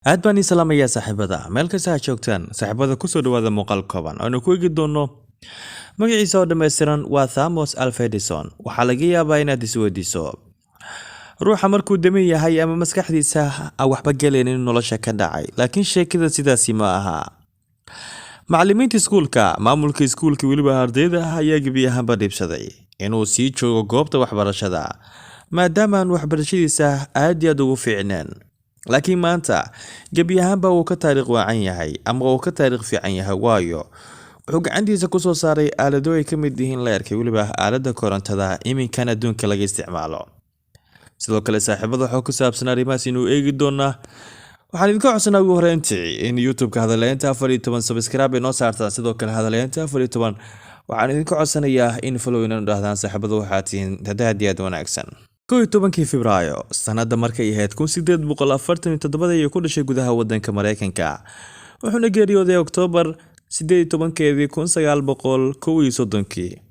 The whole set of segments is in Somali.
aad baan salaamaya saaxiibada meel kasta aad joogtaan saaxiibada ku soo dhawaada muuqaal kooban oo ku eegi doono magaciisa oo dhameystiran waa Thomas Alva Edison waxa laga yaabaa inaad isweydiiso ruuxa markuu damin yahay ama maskaxdiisa waxba galeenin nolosha ka dhacay laakiin sheekada sidaasi ma aha macallimiinta iskuulka maamulka iskuulka waliba ardayda ayaa gabi ahaanba dhibsaday inuu sii joogo goobta waxbarashada maadaama aan waxbarashadiisa aad iyo aad ugu fiicnaan laakiin maanta gabi ahaanba uu ka taariikh wacan yahay ama uu ka taariikh fiican yahay waayo wuxuu gacantiisa ku soo saaray aalado ay ka mid yihiin leerka waliba aalada korontada iminkan adduunka laga isticmaalo sidoo kale saaxiibada waxa ku saabsan arrimahaas inuu eegi doona waxaan idinka codsanaa ugu horeyntii in YouTube-ka hadaleynta 14 subscribe inoo saartaan sidoo kale hadaleynta 14 waxaan idinka codsanayaa in follow inoo dhahdaan saaxiibada waxaad tihiin dadaad wanaagsan 12 Febraayo sanada markay ahayd 1847 ay ku dhashay gudaha wadanka Mareykanka wuxuuna geeriyooday Oktoobar 18 1931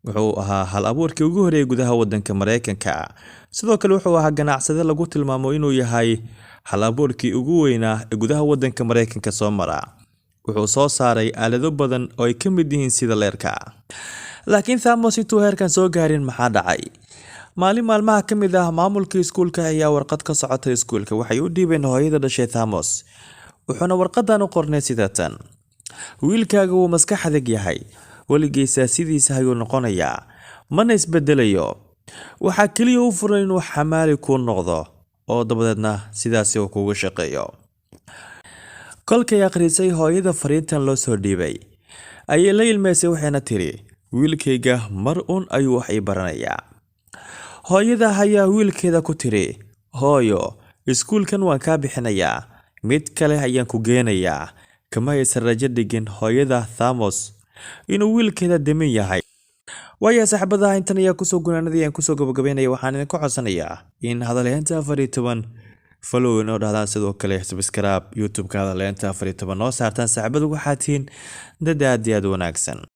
wuxuu ahaa hal abuurkii ugu horeeyay gudaha wadanka Mareykanka sidoo kale wuxuu ahaa ganacsade lagu tilmaamo inuu yahay hal abuurkii ugu weynaa ee gudaha wadanka Mareykanka soo mara wuxuu soo saaray aalado badan oo ay ka mid yihiin sida leerka laakiin Thomas intuu heerkan soo gaarin maxaa dhacay maalmaha ka mid ah maamulka iskuulka ayaa warqad ka socotay iskuulka waxay u dhiibeen hooyada dhashay Thomas wuxuuna warqadan u qornay sidatan wiilkaaga uu maskax adag yahay waligiisa sidiisa ayuu noqonayaa mana isbedelayo waxa kaliya uu furan inuu xamaali ku noqdo oo dabadeedna sidaas uu kugu shaqeeyo kolkay akhrisay hooyada fariintan loo soo dhiibay ayay la ilmeysay waxayna tiri wiilkayga mar ayuu wax i baranayaa hooyada ayaa wiilkeeda ku tiri hooyo iskuulkan waan ka bixinayaa mid kale ayaan ku geenayaa kama aysan rajo dhigin hooyada Thomas inuu wiilkeeda damin yahay waya saaxiibada intan ayaa kusoo gunaanadii aan kusoo gabagabeynaya waxaan idinku codsanayaa in hadaleynta 14 follow inoo dhahdaan sidoo kale subscribe YouTube-ka hadaleynta 14 noo saartaan saaxiibada waxaad tihiin dad aad wanaagsan